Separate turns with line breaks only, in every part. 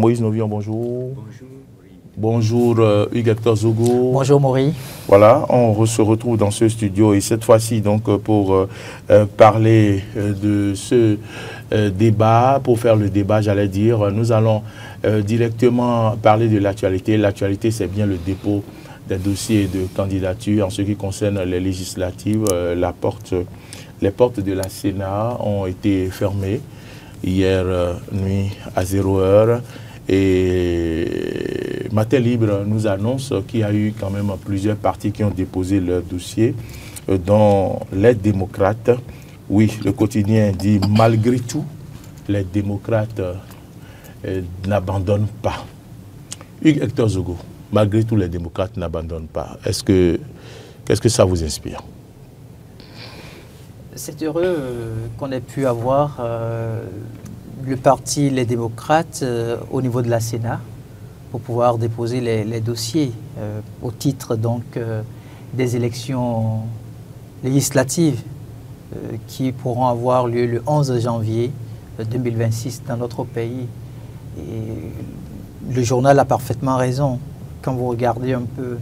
Moïse Novion, bonjour.
Bonjour.
Bonjour Hugues-Hector Zogo.
Bonjour Maury.
Voilà, on se retrouve dans ce studio et cette fois-ci donc pour parler de ce débat, pour faire le débat, j'allais dire, nous allons directement parler de l'actualité. L'actualité, c'est bien le dépôt des dossiers de candidature en ce qui concerne les législatives. Les portes de la Sénat ont été fermées hier nuit à 0 heure. Et Matin Libre nous annonce qu'il y a eu quand même plusieurs partis qui ont déposé leur dossier, dont les démocrates. Oui, le quotidien dit malgré tout, les démocrates n'abandonnent pas. Hugues-Hector Zogo, malgré tout, les démocrates n'abandonnent pas. Qu'est-ce que ça vous inspire?
C'est heureux qu'on ait pu avoir le parti Les Démocrates au niveau de la Sénat pour pouvoir déposer les dossiers au titre donc des élections législatives qui pourront avoir lieu le 11 janvier 2026 dans notre pays. Et le journal a parfaitement raison. Quand vous regardez un peu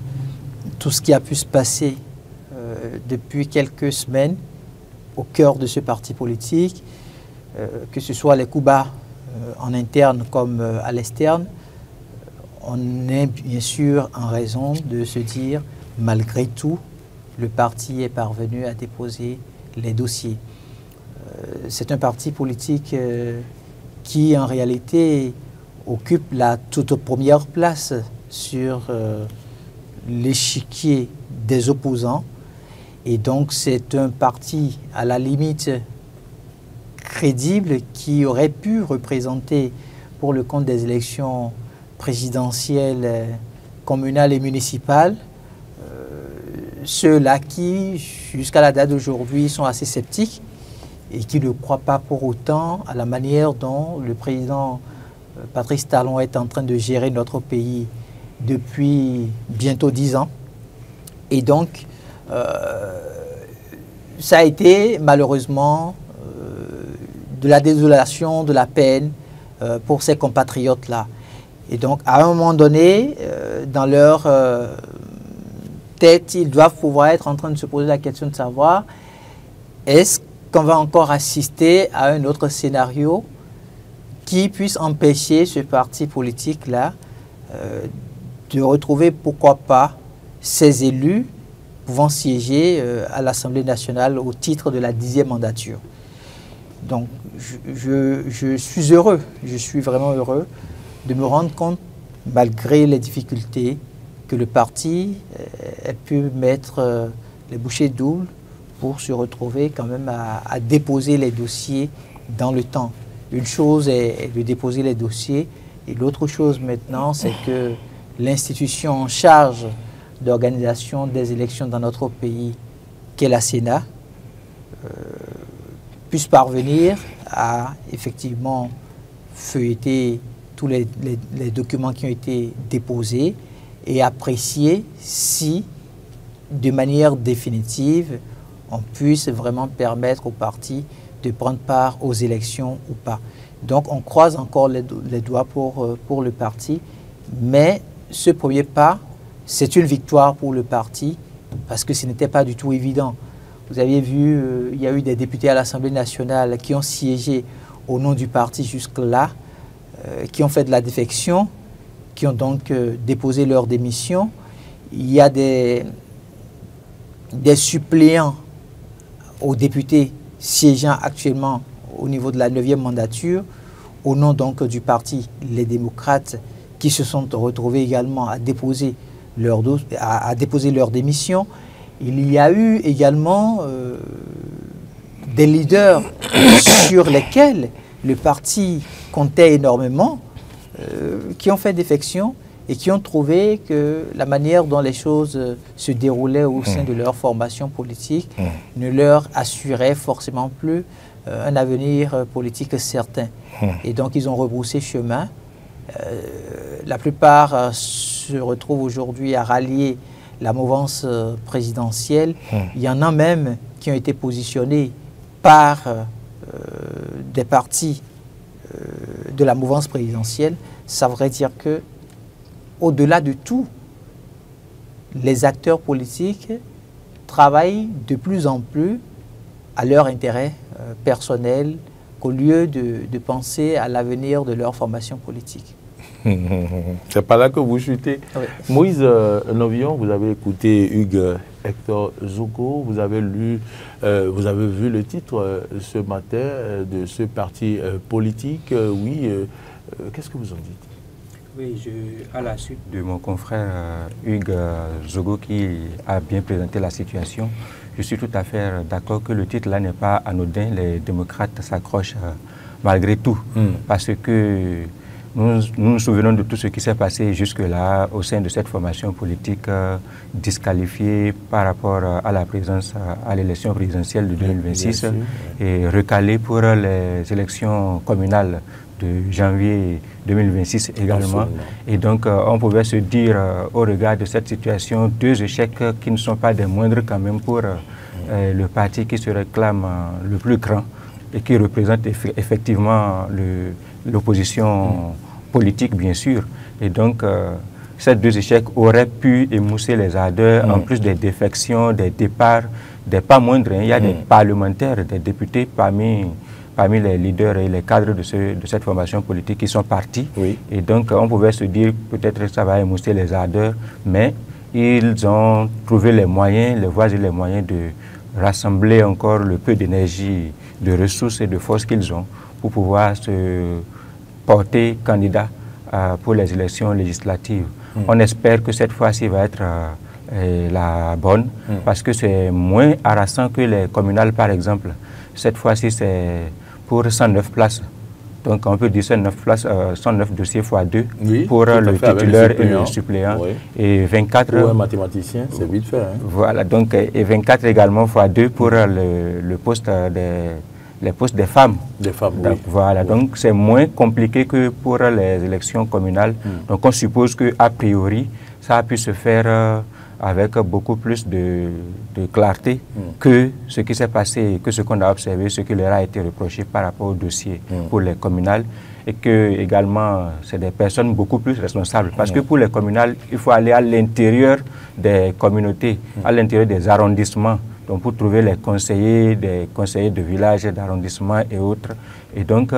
tout ce qui a pu se passer depuis quelques semaines au cœur de ce parti politique, que ce soit les coups bas en interne comme à l'externe, on est bien sûr en raison de se dire, malgré tout, le parti est parvenu à déposer les dossiers. C'est un parti politique qui, en réalité, occupe la toute première place sur l'échiquier des opposants. Et donc, c'est un parti, à la limite, crédible qui aurait pu représenter pour le compte des élections présidentielles, communales et municipales ceux-là qui, jusqu'à la date d'aujourd'hui, sont assez sceptiques et qui ne croient pas pour autant à la manière dont le président Patrice Talon est en train de gérer notre pays depuis bientôt 10 ans. Et donc, ça a été malheureusement de la désolation, de la peine pour ces compatriotes-là. Et donc, à un moment donné, dans leur tête, ils doivent pouvoir être en train de se poser la question de savoir est-ce qu'on va encore assister à un autre scénario qui puisse empêcher ce parti politique-là de retrouver, pourquoi pas, ses élus pouvant siéger à l'Assemblée nationale au titre de la 10e mandature. Donc, je suis heureux, je suis vraiment heureux de me rendre compte, malgré les difficultés, que le parti ait pu mettre les bouchées doubles pour se retrouver quand même à déposer les dossiers dans le temps. Une chose est de déposer les dossiers et l'autre chose maintenant, c'est que l'institution en charge d'organisation des élections dans notre pays, qu'est la Sénat, puisse parvenir à effectivement feuilleter tous les documents qui ont été déposés et apprécier si, de manière définitive, on puisse vraiment permettre au parti de prendre part aux élections ou pas. Donc on croise encore les doigts pour le parti, mais ce premier pas, c'est une victoire pour le parti parce que ce n'était pas du tout évident. Vous aviez vu, il y a eu des députés à l'Assemblée nationale qui ont siégé au nom du parti jusque-là, qui ont fait de la défection, qui ont donc déposé leur démission. Il y a des suppléants aux députés siégeant actuellement au niveau de la 9e mandature, au nom donc du parti Les Démocrates, qui se sont retrouvés également à déposer leur démission. Il y a eu également des leaders sur lesquels le parti comptait énormément, qui ont fait défection et qui ont trouvé que la manière dont les choses se déroulaient au sein de leur formation politique ne leur assurait forcément plus un avenir politique certain. Et donc ils ont rebroussé chemin. La plupart se retrouvent aujourd'hui à rallier la mouvance présidentielle. Il y en a même qui ont été positionnés par des partis de la mouvance présidentielle ça voudrait dire que, au-delà de tout, les acteurs politiques travaillent de plus en plus à leur intérêt personnel qu'au lieu de penser à l'avenir de leur formation politique.
C'est pas là que vous chutez. Oui. Moïse Novillon, vous avez écouté Hugues Hector Zogo, vous avez lu, vous avez vu le titre ce matin de ce parti politique. Oui, qu'est-ce que vous en dites?
Oui, à la suite de mon confrère Hugues Zogo qui a bien présenté la situation, je suis tout à fait d'accord que le titre là n'est pas anodin. Les démocrates s'accrochent malgré tout, parce que nous nous souvenons de tout ce qui s'est passé jusque-là au sein de cette formation politique disqualifiée par rapport à la présence à l'élection présidentielle de 2026 et recalée pour les élections communales de janvier 2026 également. Absolument. Et donc on pouvait se dire au regard de cette situation, deux échecs qui ne sont pas des moindres quand même pour le parti qui se réclame le plus grand et qui représente effectivement l'opposition politique, bien sûr. Et donc, ces deux échecs auraient pu émousser les ardeurs, en plus des défections, des départs, des pas moindres. Il y a des parlementaires, des députés parmi les leaders et les cadres de cette formation politique qui sont partis. Oui. Et donc, on pouvait se dire peut-être que ça va émousser les ardeurs, mais ils ont trouvé les moyens, les voies et les moyens de rassembler encore le peu d'énergie, de ressources et de force qu'ils ont pour pouvoir se porter candidat pour les élections législatives. On espère que cette fois-ci va être la bonne, parce que c'est moins harassant que les communales, par exemple. Cette fois-ci, c'est pour 109 places. Donc, on peut dire 109 places, 109 dossiers x 2 pour le titulaire et le suppléant. Oui. Et 24...
Pour un mathématicien, c'est vite fait. Hein?
Voilà, donc, et 24 également x 2 pour le poste les postes des femmes.
Des femmes,
donc,
oui.
Voilà, oui. Donc c'est moins compliqué que pour les élections communales. Donc on suppose qu'a priori, ça a pu se faire avec beaucoup plus de clarté que ce qui s'est passé, que ce qu'on a observé, ce qui leur a été reproché par rapport au dossier pour les communales. Et que également, c'est des personnes beaucoup plus responsables. Parce que pour les communales, il faut aller à l'intérieur des communautés, à l'intérieur des arrondissements. Donc pour trouver les conseillers, des conseillers de village, d'arrondissement et autres. Et donc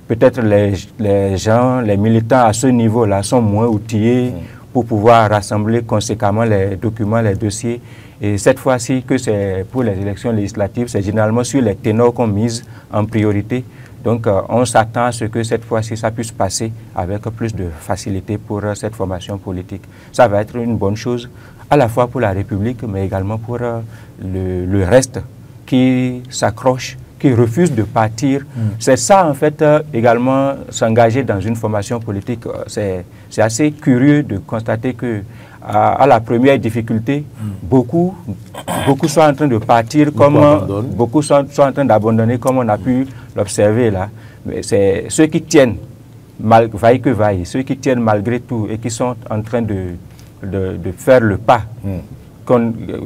peut-être les gens, les militants à ce niveau-là sont moins outillés pour pouvoir rassembler conséquemment les documents, les dossiers. Et cette fois-ci que c'est pour les élections législatives, c'est généralement sur les ténors qu'on mise en priorité. Donc on s'attend à ce que cette fois-ci ça puisse passer avec plus de facilité pour cette formation politique. Ça va être une bonne chose à la fois pour la République, mais également pour le reste qui s'accroche, qui refuse de partir. C'est ça, en fait, également, s'engager dans une formation politique. C'est assez curieux de constater que à la première difficulté, beaucoup sont en train de partir, beaucoup sont en train d'abandonner, comme on a pu l'observer là. Mais c'est ceux qui tiennent, vaille que vaille, ceux qui tiennent malgré tout et qui sont en train de faire le pas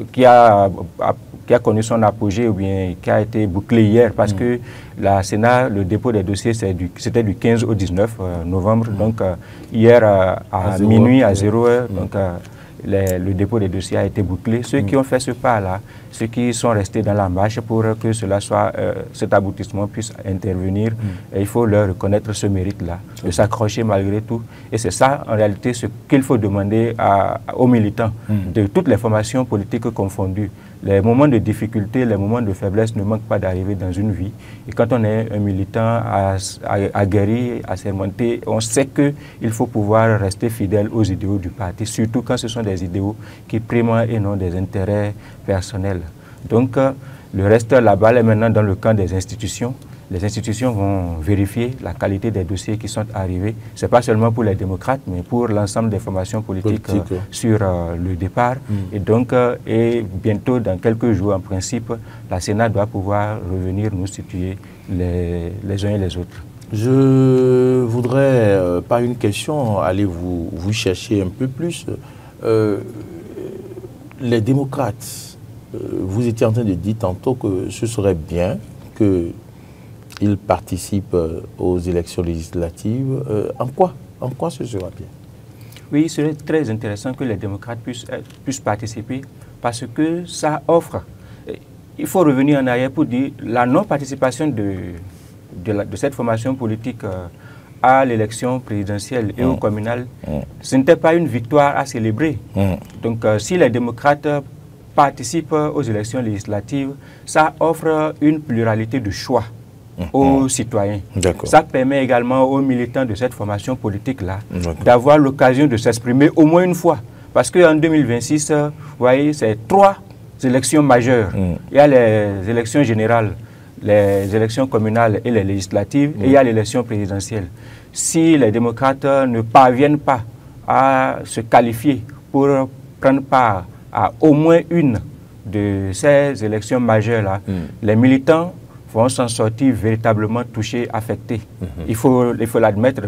qui a connu son apogée ou bien qui a été bouclé hier parce que la Sénat, le dépôt des dossiers, c'était du 15 au 19 novembre. Donc hier à minuit, à 0 heure, donc le dépôt des dossiers a été bouclé. Ceux qui ont fait ce pas-là, ceux qui sont restés dans la marche pour que cela soit, cet aboutissement puisse intervenir, et il faut leur reconnaître ce mérite-là, de s'accrocher malgré tout. Et c'est ça, en réalité, ce qu'il faut demander aux militants de toutes les formations politiques confondues. Les moments de difficulté, les moments de faiblesse ne manquent pas d'arriver dans une vie. Et quand on est un militant aguerri, assermenté, on sait qu'il faut pouvoir rester fidèle aux idéaux du parti, surtout quand ce sont des idéaux qui priment et non des intérêts personnels. Donc, le reste, la balle est maintenant dans le camp des institutions. Les institutions vont vérifier la qualité des dossiers qui sont arrivés. Ce n'est pas seulement pour les démocrates, mais pour l'ensemble des formations politiques sur le départ. Et donc, bientôt, dans quelques jours, en principe, la Sénat doit pouvoir revenir nous situer les uns et les autres.
Je voudrais, par une question, aller vous chercher un peu plus. Les démocrates, vous étiez en train de dire tantôt que ce serait bien qu'ils participent aux élections législatives. En quoi en quoi ce sera bien?
Oui, il serait très intéressant que les démocrates puissent participer parce que ça offre. Il faut revenir en arrière pour dire la non-participation de cette formation politique à l'élection présidentielle et au communal, ce n'était pas une victoire à célébrer. Donc, si les démocrates participent aux élections législatives, ça offre une pluralité de choix aux citoyens. Ça permet également aux militants de cette formation politique-là d'avoir l'occasion de s'exprimer au moins une fois. Parce qu'en 2026, vous voyez, c'est 3 élections majeures. Il y a les élections générales, les élections communales et les législatives, et il y a l'élection présidentielle. Si les démocrates ne parviennent pas à se qualifier pour prendre part à au moins une de ces élections majeures-là, les militants vont s'en sortir véritablement touchés, affectés. Il faut l'admettre,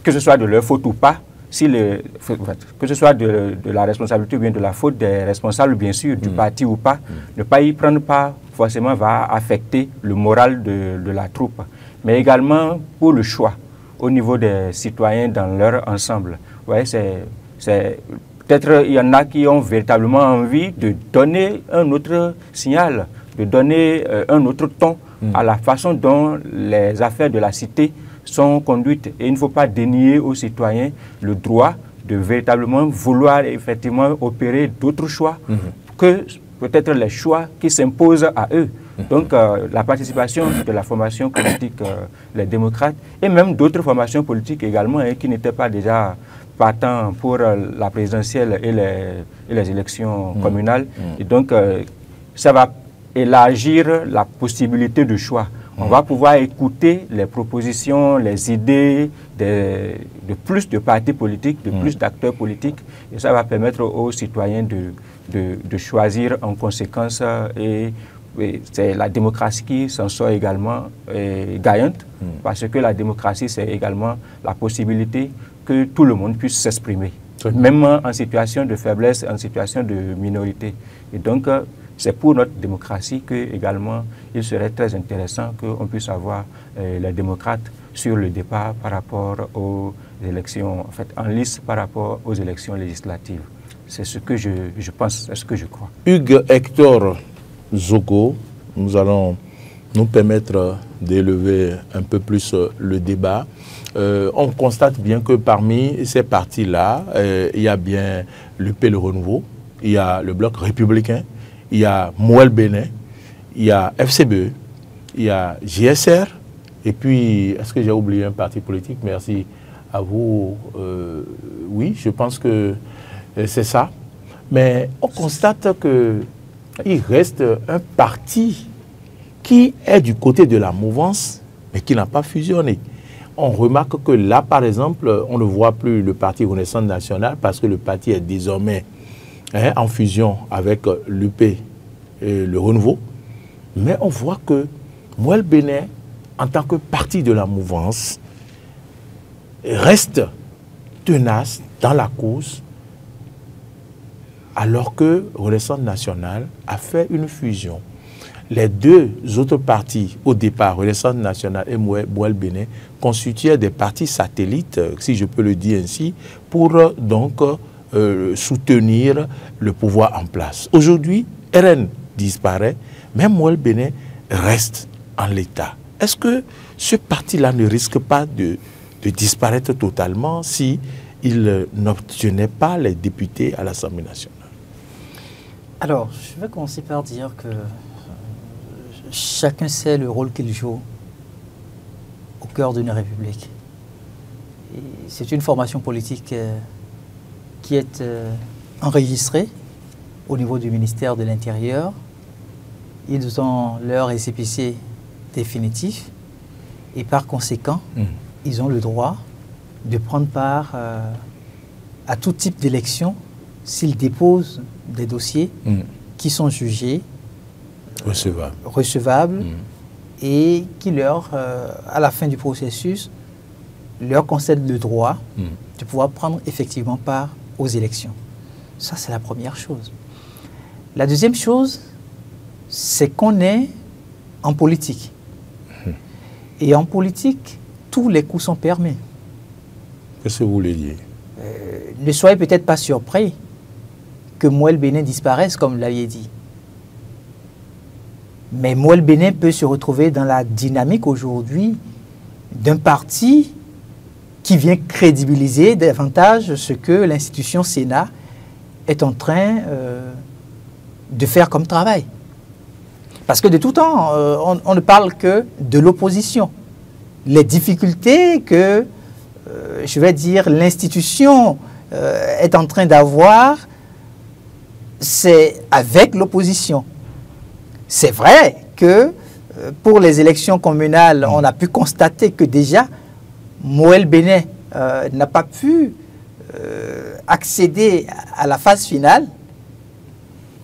que ce soit de leur faute ou pas, que ce soit de la responsabilité ou bien de la faute des responsables, bien sûr, du parti ou pas, ne pas y prendre part forcément va affecter le moral de la troupe. Mais également pour le choix au niveau des citoyens dans leur ensemble. Ouais, peut-être il y en a qui ont véritablement envie de donner un autre signal, de donner un autre ton à la façon dont les affaires de la cité sont conduites. Et il ne faut pas dénier aux citoyens le droit de véritablement vouloir effectivement opérer d'autres choix que peut-être les choix qui s'imposent à eux. Donc la participation de la formation politique, les démocrates, et même d'autres formations politiques également qui n'étaient pas déjà partant pour la présidentielle et les élections communales. Et donc ça va élargir la possibilité de choix. On va pouvoir écouter les propositions, les idées de plus de partis politiques, de plus d'acteurs politiques, et ça va permettre aux citoyens de choisir en conséquence, et c'est la démocratie qui s'en sort également gagnante, parce que la démocratie, c'est également la possibilité que tout le monde puisse s'exprimer, même en situation de faiblesse, en situation de minorité. Et donc, c'est pour notre démocratie que également il serait très intéressant qu'on puisse avoir les démocrates sur le départ par rapport aux élections, en fait, en lice par rapport aux élections législatives. C'est ce que je pense, c'est ce que je crois.
Hugues Hector Zogo, nous allons nous permettre d'élever un peu plus le débat. On constate bien que parmi ces partis-là, il y a bien l'UP Le Renouveau, il y a le Bloc républicain, il y a Mouel Bénin, il y a FCBE, il y a JSR, et puis, est-ce que j'ai oublié un parti politique? Merci à vous. Oui, je pense que c'est ça. Mais on constate qu'il reste un parti qui est du côté de la mouvance, mais qui n'a pas fusionné. On remarque que là, par exemple, on ne voit plus le parti Renaissance Nationale parce que le parti est désormais en fusion avec l'UP et le Renouveau. Mais on voit que Mouel Bénin, en tant que parti de la mouvance, reste tenace dans la cause, alors que Renaissance Nationale a fait une fusion. Les deux autres partis, au départ, Renaissance Nationale et Mouel Bénin, constituaient des partis satellites, si je peux le dire ainsi, pour donc soutenir le pouvoir en place. Aujourd'hui, RN disparaît, mais Mouel Bénin reste en l'état. Est-ce que ce parti-là ne risque pas de disparaître totalement si il n'obtenait pas les députés à l'Assemblée nationale?
Alors, je vais commencer par dire que chacun sait le rôle qu'il joue au cœur d'une république. C'est une formation politique qui est enregistrée au niveau du ministère de l'Intérieur. Ils ont leur récépissé définitif et par conséquent, ils ont le droit de prendre part à tout type d'élection s'ils déposent des dossiers qui sont jugés recevables et qui leur, à la fin du processus, leur concèdent le droit de pouvoir prendre effectivement part aux élections. Ça, c'est la première chose. La deuxième chose, c'est qu'on est en politique. Et en politique, tous les coups sont permis.
Qu'est-ce que vous voulez dire?
Ne soyez peut-être pas surpris que Mouel Bénin disparaisse, comme vous l'aviez dit. Mais Mouel Bénin peut se retrouver dans la dynamique aujourd'hui d'un parti qui vient crédibiliser davantage ce que l'institution Sénat est en train de faire comme travail. Parce que de tout temps, on ne parle que de l'opposition. Les difficultés que, je vais dire, l'institution est en train d'avoir, c'est avec l'opposition. C'est vrai que pour les élections communales, on a pu constater que déjà, Mouel Bénin n'a pas pu accéder à la phase finale.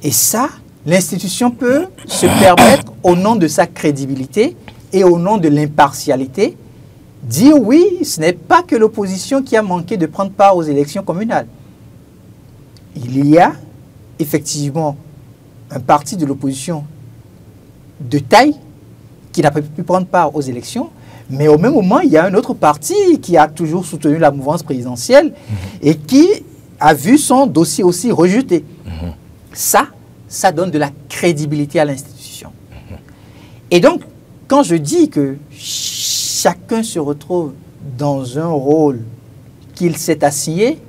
Et ça, l'institution peut se permettre, au nom de sa crédibilité et au nom de l'impartialité, dire oui, ce n'est pas que l'opposition qui a manqué de prendre part aux élections communales. Il y a effectivement un parti de l'opposition de taille qui n'a pas pu prendre part aux élections, mais au même moment, il y a un autre parti qui a toujours soutenu la mouvance présidentielle et qui a vu son dossier aussi rejeté. Ça donne de la crédibilité à l'institution. Et donc, quand je dis que chacun se retrouve dans un rôle qu'il s'est assigné,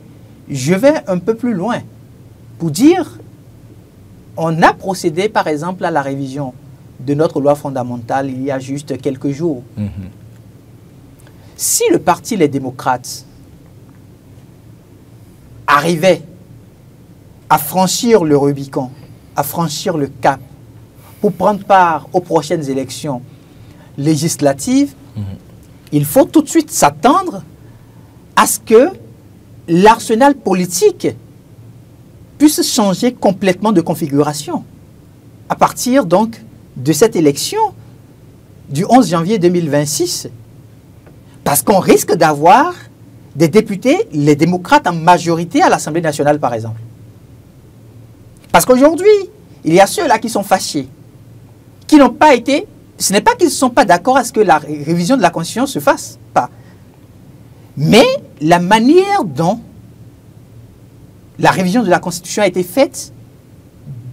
je vais un peu plus loin pour dire, on a procédé par exemple à la révision de notre loi fondamentale il y a juste quelques jours. Si le parti Les Démocrates arrivait à franchir le Rubicon, à franchir le cap pour prendre part aux prochaines élections législatives, il faut tout de suite s'attendre à ce que l'arsenal politique puisse changer complètement de configuration à partir donc de cette élection du 11 janvier 2026. Parce qu'on risque d'avoir des députés, les démocrates en majorité à l'Assemblée nationale par exemple. Parce qu'aujourd'hui, il y a ceux-là qui sont fâchés, qui n'ont pas été... Ce n'est pas qu'ils ne sont pas d'accord à ce que la révision de la Constitution se fasse, pas. Mais la manière dont la révision de la Constitution a été faite,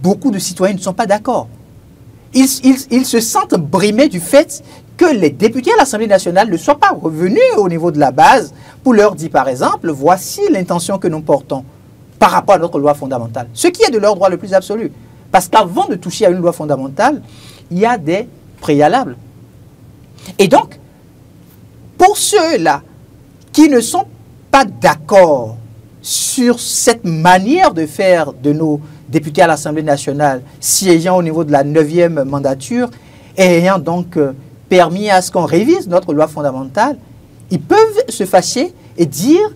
beaucoup de citoyens ne sont pas d'accord. Ils se sentent brimés du fait que les députés à l'Assemblée nationale ne soient pas revenus au niveau de la base pour leur dire, par exemple, voici l'intention que nous portons par rapport à notre loi fondamentale. Ce qui est de leur droit le plus absolu. Parce qu'avant de toucher à une loi fondamentale, il y a des préalables. Et donc, pour ceux-là qui ne sont pas d'accord sur cette manière de faire de nos députés à l'Assemblée nationale, siégeant au niveau de la 9e mandature, et ayant donc permis à ce qu'on révise notre loi fondamentale, ils peuvent se fâcher et dire,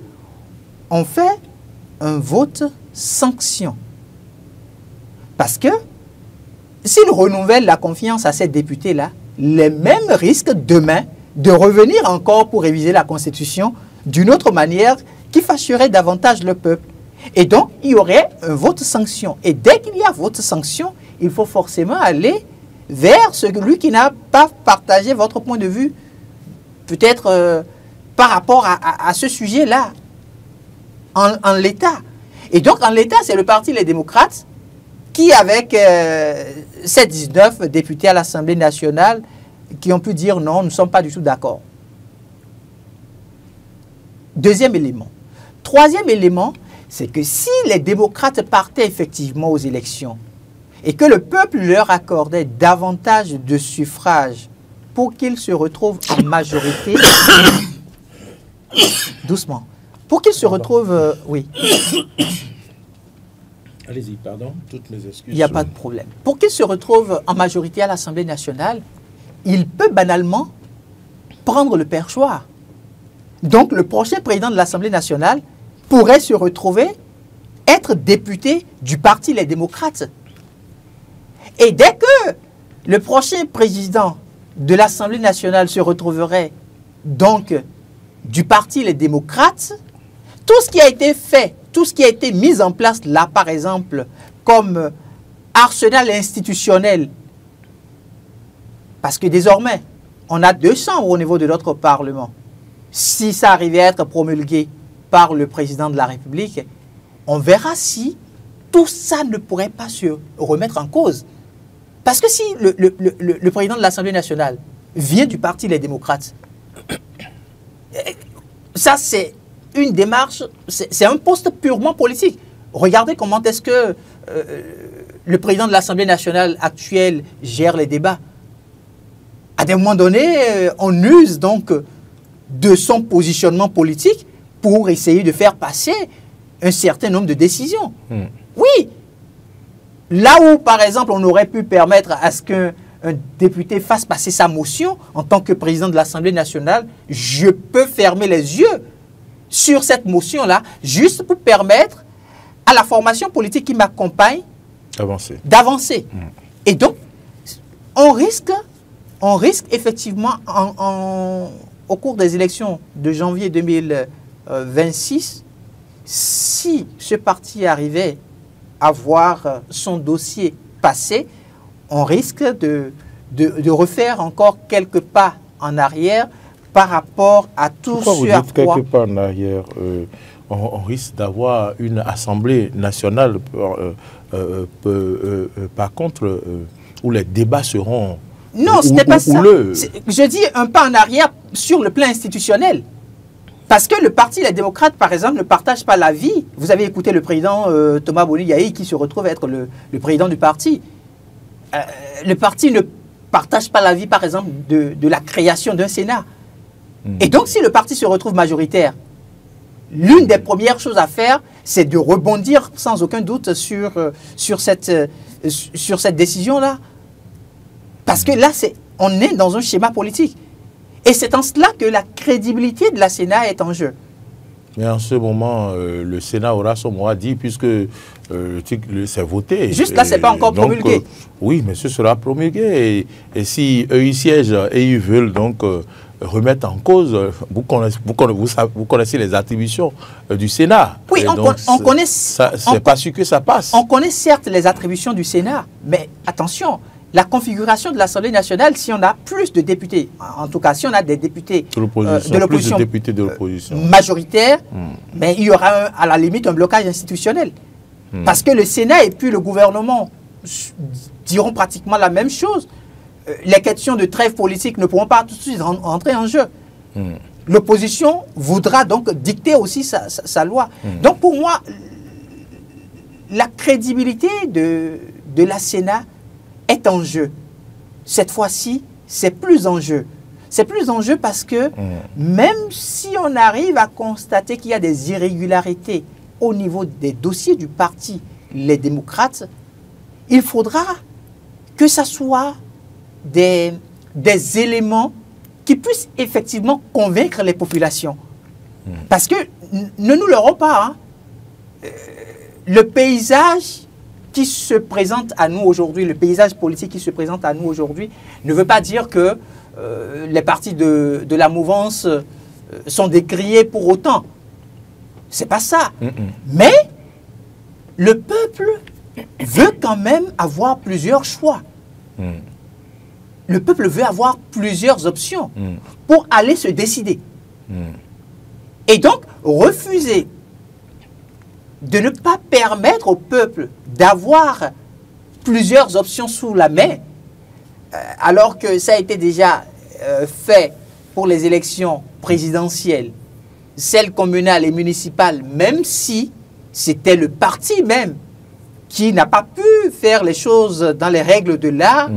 on fait un vote sanction. Parce que s'ils renouvellent la confiance à ces députés-là, les mêmes risquent demain de revenir encore pour réviser la Constitution d'une autre manière qui fâcherait davantage le peuple. Et donc, il y aurait un vote sanction. Et dès qu'il y a vote sanction, il faut forcément aller vers celui qui n'a pas partagé votre point de vue, peut-être par rapport à ce sujet-là, en l'état. Et donc, en l'état, c'est le parti Les Démocrates qui, avec ces 19 députés à l'Assemblée nationale, qui ont pu dire non, nous ne sommes pas du tout d'accord. Deuxième élément. Troisième élément, c'est que si les démocrates partaient effectivement aux élections et que le peuple leur accordait davantage de suffrages pour qu'ils se retrouvent en majorité, doucement, pour qu'ils se retrouvent, oui.
Allez-y, pardon, toutes mes excuses.
Il n'y a pas de problème. Pour qu'ils se retrouvent en majorité à l'Assemblée nationale, il peut banalement prendre le perchoir. Donc, le prochain président de l'Assemblée nationale pourrait se retrouver être député du parti Les Démocrates. Et dès que le prochain président de l'Assemblée nationale se retrouverait donc du parti Les Démocrates, tout ce qui a été fait, tout ce qui a été mis en place là, par exemple, comme arsenal institutionnel, parce que désormais, on a 2 chambres au niveau de notre Parlement. Si ça arrivait à être promulgué, par le président de la République, on verra si tout ça ne pourrait pas se remettre en cause. Parce que si le président de l'Assemblée nationale vient du parti Les Démocrates, ça c'est une démarche, c'est un poste purement politique. Regardez comment est-ce que le président de l'Assemblée nationale actuelle gère les débats. À des moments donnés, on use donc de son positionnement politique pour essayer de faire passer un certain nombre de décisions. Oui. Là où, par exemple, on aurait pu permettre à ce qu'un député fasse passer sa motion en tant que président de l'Assemblée nationale, je peux fermer les yeux sur cette motion-là, juste pour permettre à la formation politique qui m'accompagne d'avancer. Et donc, on risque effectivement, au cours des élections de janvier 2026, si ce parti arrivait à voir son dossier passé, on risque de refaire encore quelques pas en arrière par rapport à tout
Pourquoi
ce
vous
à
dites
quoi...
quelques pas en arrière on risque d'avoir une assemblée nationale, par contre, où les débats seront...
Non, ce n'est pas ça. Je dis un pas en arrière sur le plan institutionnel. Parce que le parti Les Démocrates, par exemple, ne partage pas l'avis. Vous avez écouté le président Thomas Boni-Yahi qui se retrouve être le président du parti. Le parti ne partage pas l'avis, par exemple, de la création d'un Sénat. Et donc, si le parti se retrouve majoritaire, l'une des premières choses à faire, c'est de rebondir sans aucun doute sur cette décision-là. Parce que là, on est dans un schéma politique. Et c'est en cela que la crédibilité de la Sénat est en jeu.
Mais en ce moment, le Sénat aura son mot à dire puisque c'est voté.
Juste là, ce n'est pas encore promulgué.
Oui, mais ce sera promulgué. Et si eux, ils siègent et ils veulent donc remettre en cause, vous connaissez les attributions du Sénat.
Oui, on connaît...
C'est pas sûr que ça passe.
On connaît certes les attributions du Sénat, mais attention, la configuration de l'Assemblée nationale, si on a plus de députés, en tout cas si on a des députés de l'opposition majoritaire, mais il y aura à la limite un blocage institutionnel. Parce que le Sénat et puis le gouvernement diront pratiquement la même chose. Les questions de trêve politique ne pourront pas tout de suite rentrer en jeu. L'opposition voudra donc dicter aussi sa loi. Donc pour moi, la crédibilité de la Sénat est en jeu. Cette fois-ci, c'est plus en jeu. C'est plus en jeu parce que même si on arrive à constater qu'il y a des irrégularités au niveau des dossiers du parti Les Démocrates, il faudra que ce soit des éléments qui puissent effectivement convaincre les populations. Parce que, ne nous leurrons pas, le paysage qui se présente à nous aujourd'hui, le paysage politique qui se présente à nous aujourd'hui, ne veut pas dire que les partis de la mouvance sont décriés pour autant. C'est pas ça. Mais le peuple veut quand même avoir plusieurs choix. Le peuple veut avoir plusieurs options pour aller se décider. Et donc, refuser de ne pas permettre au peuple d'avoir plusieurs options sous la main, alors que ça a été déjà fait pour les élections présidentielles, celles communales et municipales, même si c'était le parti même qui n'a pas pu faire les choses dans les règles de l'art,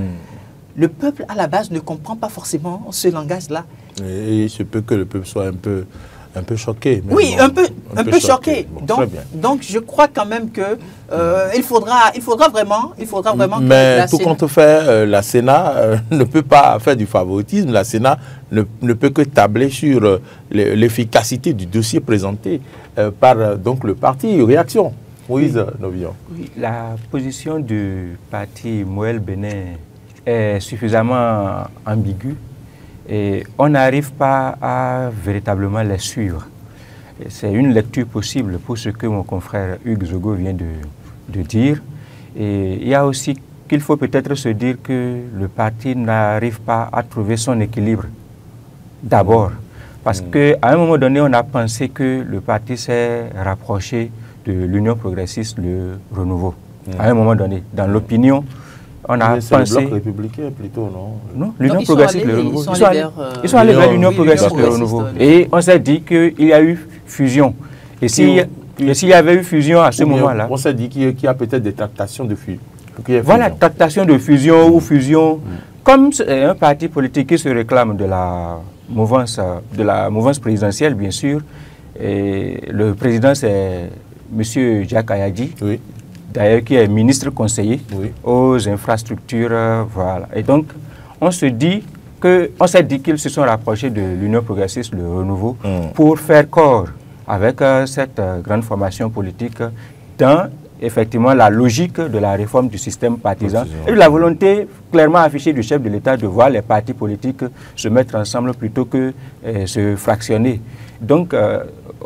le peuple à la base ne comprend pas forcément ce langage-là.
Et il se peut que le peuple soit un peu choqué.
Oui, bon, un peu choqué. Bon, donc, je crois quand même que il faudra vraiment
mais tout compte fait, la Sénat ne peut pas faire du favoritisme. La Sénat ne peut que tabler sur l'efficacité du dossier présenté par donc le parti Réaction. Moïse Novillon.
Oui, la position du parti Moël Bénin est suffisamment ambiguë. Et on n'arrive pas à véritablement les suivre. C'est une lecture possible pour ce que mon confrère Hugues Zogo vient de dire. Et il y a aussi qu'il faut peut-être se dire que le parti n'arrive pas à trouver son équilibre. D'abord, Parce qu'à un moment donné, on a pensé que le parti s'est rapproché de l'Union progressiste, le Renouveau. À un moment donné, dans l'opinion, on a pensé...
C'est le bloc républicain plutôt, non?
Non, l'Union progressiste, le Renouveau.
Ils sont allés
vers l'Union progressiste, le Renouveau. Et on s'est dit qu'il y a eu fusion. Et s'il y avait eu fusion à ce moment-là...
On s'est dit qu'il y a peut-être des tractations de fusion.
Voilà, tractation de fusion ou fusion. Comme un parti politique qui se réclame de la mouvance présidentielle, bien sûr, et le président, c'est M. Jacques Ayadi,
oui,
d'ailleurs, qui est ministre conseiller aux infrastructures. Voilà. Et donc, on s'est dit qu'ils se sont rapprochés de l'Union progressiste, le Renouveau, pour faire corps avec cette grande formation politique dans effectivement la logique de la réforme du système partisan et la volonté clairement affichée du chef de l'État de voir les partis politiques se mettre ensemble plutôt que se fractionner. Donc,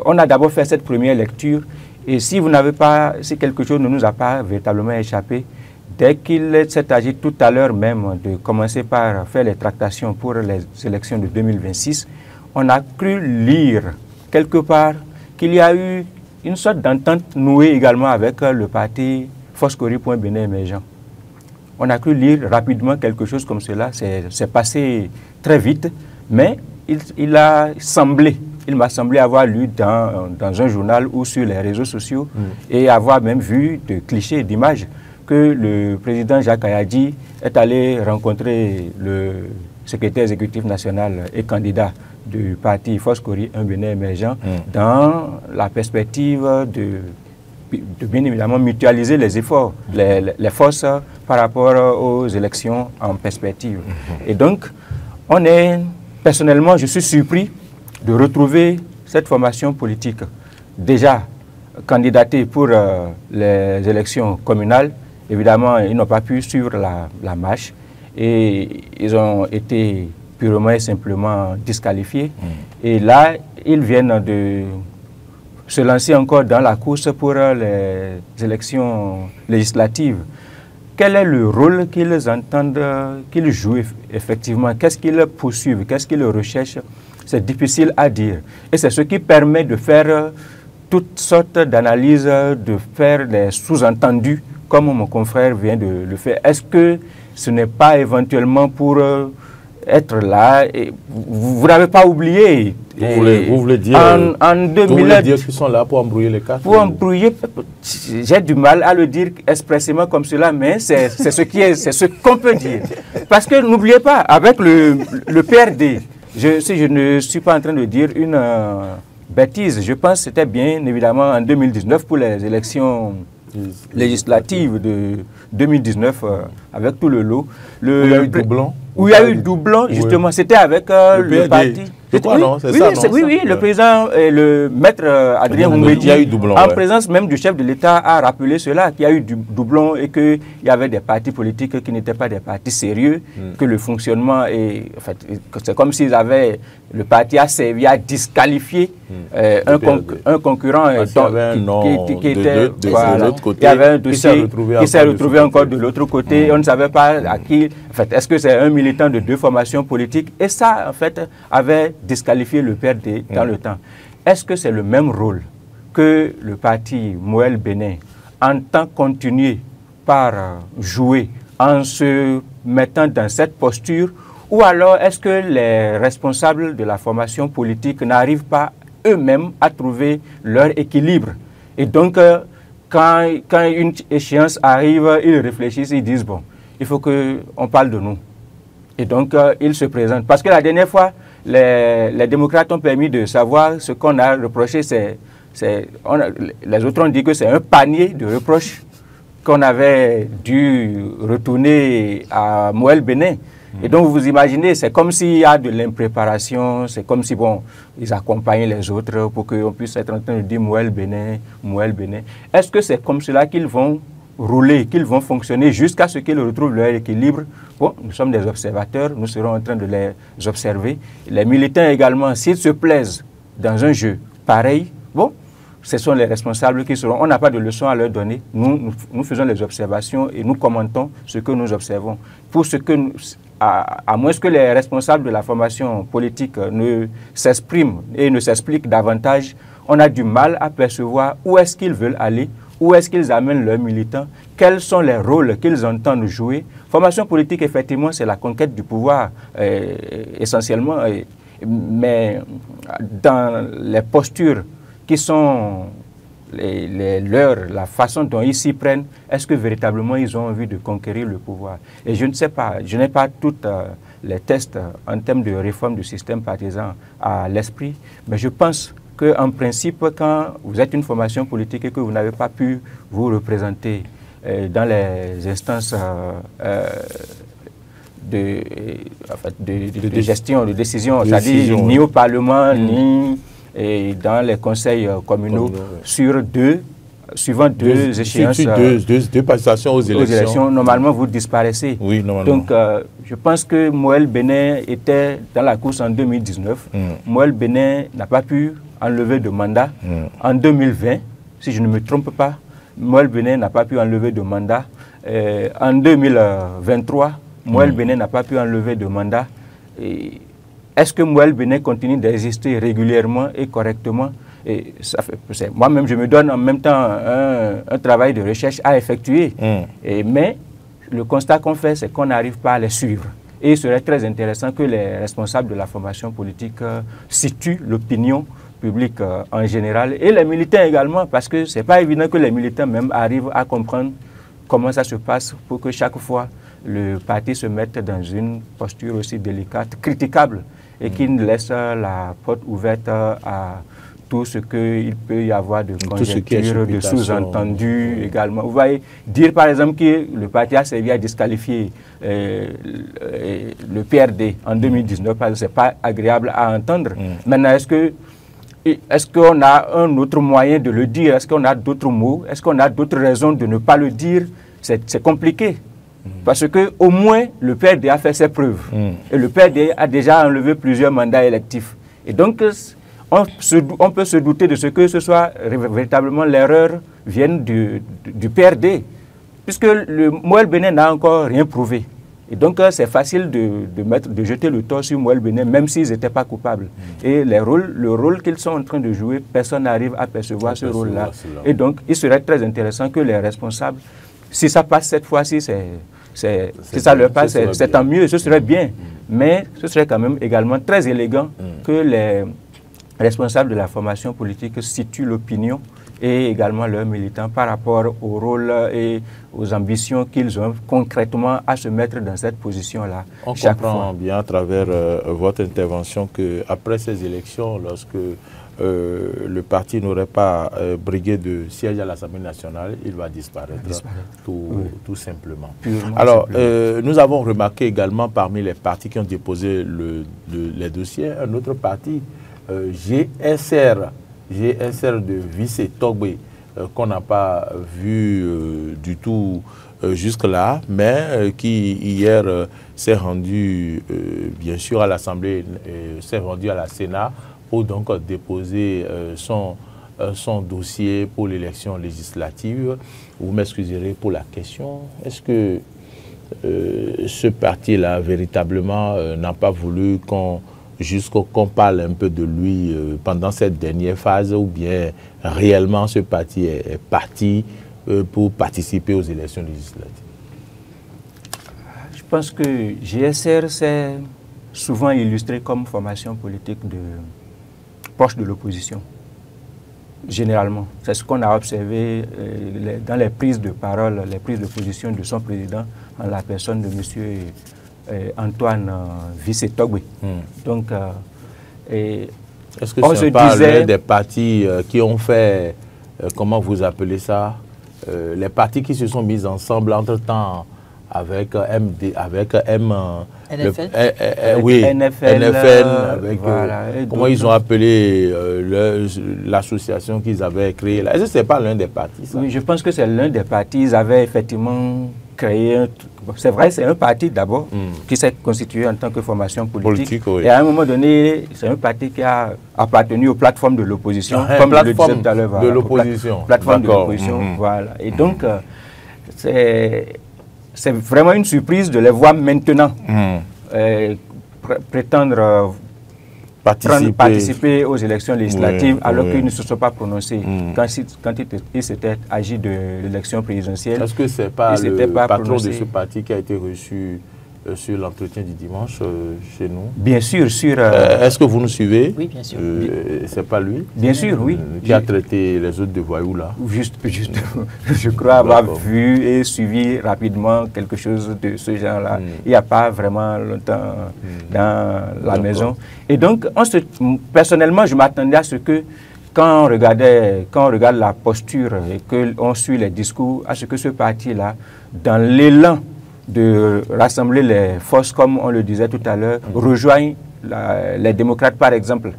on a d'abord fait cette première lecture et si quelque chose ne nous a pas véritablement échappé, dès qu'il s'est agi tout à l'heure même de commencer par faire les tractations pour les élections de 2026, on a cru lire quelque part qu'il y a eu une sorte d'entente nouée également avec le parti Foscori.Bénin émergent. On a cru lire rapidement quelque chose comme cela, c'est passé très vite, mais il m'a semblé avoir lu dans un journal ou sur les réseaux sociaux et avoir même vu de clichés, d'images, que le président Jacques Ayadi est allé rencontrer le secrétaire exécutif national et candidat du parti Foscori, un Bénin émergent, dans la perspective de bien évidemment mutualiser les efforts, les forces par rapport aux élections en perspective. Et donc, personnellement, je suis surpris de retrouver cette formation politique déjà candidatée pour les élections communales. Évidemment, ils n'ont pas pu suivre la marche et ils ont été purement et simplement disqualifiés. Et là, ils viennent de se lancer encore dans la course pour les élections législatives. Quel est le rôle qu'ils entendent, qu'ils jouent effectivement? Qu'est-ce qu'ils poursuivent? Qu'est-ce qu'ils recherchent? C'est difficile à dire. Et c'est ce qui permet de faire toutes sortes d'analyses, de faire des sous-entendus, comme mon confrère vient de le faire. Est-ce que ce n'est pas éventuellement pour être là et vous n'avez pas oublié.
Vous voulez dire qu'ils sont là pour embrouiller les cartes?
Pour embrouiller, j'ai du mal à le dire expressément comme cela, mais c'est ce qu'on peut dire. Parce que n'oubliez pas, avec le PRD, si je ne suis pas en train de dire une bêtise, je pense que c'était bien évidemment en 2019 pour les élections législatives de 2019 avec tout le lot.
Où il y a eu doublon?
Où il y a eu doublon, justement, c'était avec le parti. Oui, le président, le maître Adrien Oumbédi, en présence même du chef de l'État, a rappelé cela, qu'il y a eu du doublon et qu'il y avait des partis politiques qui n'étaient pas des partis sérieux, que le fonctionnement est... En fait, c'est comme s'ils avaient... Le parti a servi à disqualifier un concurrent qui était de l'autre côté, qui avait un dossier qui s'est retrouvé encore de l'autre côté. On ne savait pas à qui... En fait, est-ce que c'est un militant de deux formations politiques? Et ça, en fait, avait disqualifier le PRD dans le temps. Est-ce que c'est le même rôle que le parti Moël Bénin entend continuer par jouer en se mettant dans cette posture, ou alors est-ce que les responsables de la formation politique n'arrivent pas eux-mêmes à trouver leur équilibre? Et donc, quand une échéance arrive, ils réfléchissent, ils disent, bon, il faut qu'on parle de nous. Et donc, ils se présentent. Parce que la dernière fois, les démocrates ont permis de savoir ce qu'on a reproché. Les autres ont dit que c'est un panier de reproches qu'on avait dû retourner à Moël Bénin. Et donc, vous imaginez, c'est comme s'il y a de l'impréparation, c'est comme si, bon, ils accompagnaient les autres pour qu'on puisse être en train de dire Moël Bénin, Moël Bénin. Est-ce que c'est comme cela qu'ils vont rouler, qu'ils vont fonctionner jusqu'à ce qu'ils retrouvent leur équilibre? Bon, nous sommes des observateurs, nous serons en train de les observer. Les militants également, s'ils se plaisent dans un jeu pareil, bon, ce sont les responsables qui seront. On n'a pas de leçons à leur donner. Nous faisons les observations et nous commentons ce que nous observons. Pour ce que à moins que les responsables de la formation politique ne s'expriment et ne s'expliquent davantage, on a du mal à percevoir où est-ce qu'ils veulent aller, où est-ce qu'ils amènent leurs militants, quels sont les rôles qu'ils entendent jouer. Formation politique, effectivement, c'est la conquête du pouvoir, essentiellement, mais dans les postures qui sont leurs, la façon dont ils s'y prennent, est-ce que véritablement ils ont envie de conquérir le pouvoir? Et je ne sais pas, je n'ai pas toutes les tests en termes de réforme du système partisan à l'esprit, mais je pense qu'en principe, quand vous êtes une formation politique et que vous n'avez pas pu vous représenter dans les instances de gestion, de décision, c'est-à-dire ni au Parlement, ni dans les conseils communaux, suivant deux échéances,
deux passations aux élections.
Normalement, vous disparaissez.
Oui, normalement.
Donc, je pense que Moël Bénin était dans la course en 2019. Moël Bénin n'a pas pu enlever de mandat. En 2020, si je ne me trompe pas, Moël Bénin n'a pas pu enlever de mandat. En 2023, Moël Bénin n'a pas pu enlever de mandat. Est-ce que Moël Bénin continue d'exister régulièrement et correctement? Moi-même, je me donne en même temps un travail de recherche à effectuer. Mais le constat qu'on fait, c'est qu'on n'arrive pas à les suivre. Et il serait très intéressant que les responsables de la formation politique situent l'opinion publique en général et les militants également, parce que ce n'est pas évident que les militants même arrivent à comprendre comment ça se passe pour que chaque fois le parti se mette dans une posture aussi délicate, critiquable, et qui ne laisse la porte ouverte à tout ce qu'il peut y avoir de conjectures, de sous-entendus également. Vous voyez, dire par exemple que le parti a servi à disqualifier le PRD en 2019, ce n'est pas agréable à entendre. Maintenant, est-ce qu'on a un autre moyen de le dire? Est-ce qu'on a d'autres mots? Est-ce qu'on a d'autres raisons de ne pas le dire? C'est compliqué. Parce qu'au moins, le PRD a fait ses preuves. Et le PRD a déjà enlevé plusieurs mandats électifs. Et donc, on peut se douter de ce que ce soit véritablement l'erreur vienne du PRD. Puisque le Moël Bénin n'a encore rien prouvé. Et donc, c'est facile de jeter le tort sur Moël Bénin, même s'ils n'étaient pas coupables. Et le rôle qu'ils sont en train de jouer, personne n'arrive à percevoir ce rôle-là. Et donc, il serait très intéressant que les responsables, si ça passe cette fois-ci, si ça leur passe, c'est tant mieux, ce serait bien. Mais ce serait quand même également très élégant que les responsables de la formation politique situent l'opinion et également leurs militants par rapport au rôle et aux ambitions qu'ils ont concrètement à se mettre dans cette position-là.
On comprend bien à travers votre intervention qu'après ces élections, lorsque le parti n'aurait pas brigué de siège à l'Assemblée nationale, il va disparaître. Tout simplement. Alors, nous avons remarqué également parmi les partis qui ont déposé les dossiers, un autre parti, GSR de Vissé Togbé, qu'on n'a pas vu du tout jusque-là, mais qui hier s'est rendu bien sûr à l'Assemblée, s'est rendu à la Sénat pour donc déposer son dossier pour l'élection législative. Vous m'excuserez pour la question. Est-ce que ce parti-là véritablement n'a pas voulu qu'on parle un peu de lui pendant cette dernière phase, ou bien réellement ce parti est parti pour participer aux élections législatives?
Je pense que GSR s'est souvent illustré comme formation politique proche de l'opposition, généralement. C'est ce qu'on a observé dans les prises de parole, les prises de position de son président en la personne de M. Antoine Vissé Togbé. Donc,
est-ce que ce n'est pas l'un des partis qui ont fait, comment vous appelez ça, les partis qui se sont mis ensemble entre-temps avec
NFL.
NFL, avec, voilà. Comment ils ont appelé l'association qu'ils avaient créée là. Est-ce que ce n'est pas l'un des partis, ça?
Oui, je pense que c'est l'un des partis. Ils avaient effectivement créé, c'est vrai, c'est un parti d'abord qui s'est constitué en tant que formation politique. Oui. Et à un moment donné, c'est un parti qui a appartenu aux plateformes de l'opposition, comme je le disais tout à l'heure.
Voilà, de l'opposition.
Plateforme de l'opposition, voilà. Et donc, c'est vraiment une surprise de les voir maintenant prétendre participer aux élections législatives alors qu'ils ne se sont pas prononcés quand il s'était agi de l'élection présidentielle.
Est-ce que ce n'est pas le patron de ce parti qui a été reçu sur l'entretien du dimanche chez nous?
Bien sûr.
Est-ce que vous nous suivez?
Oui, bien sûr.
C'est pas lui?
Bien sûr, oui.
Qui a traité les autres de voyous là?
Juste, je crois avoir vu et suivi rapidement quelque chose de ce genre-là. Il n'y a pas vraiment longtemps dans la maison. Et donc, personnellement, je m'attendais à ce que quand on regarde la posture et qu'on suit les discours, à ce que ce parti-là, dans l'élan de rassembler les forces, comme on le disait tout à l'heure, rejoignent les démocrates, par exemple.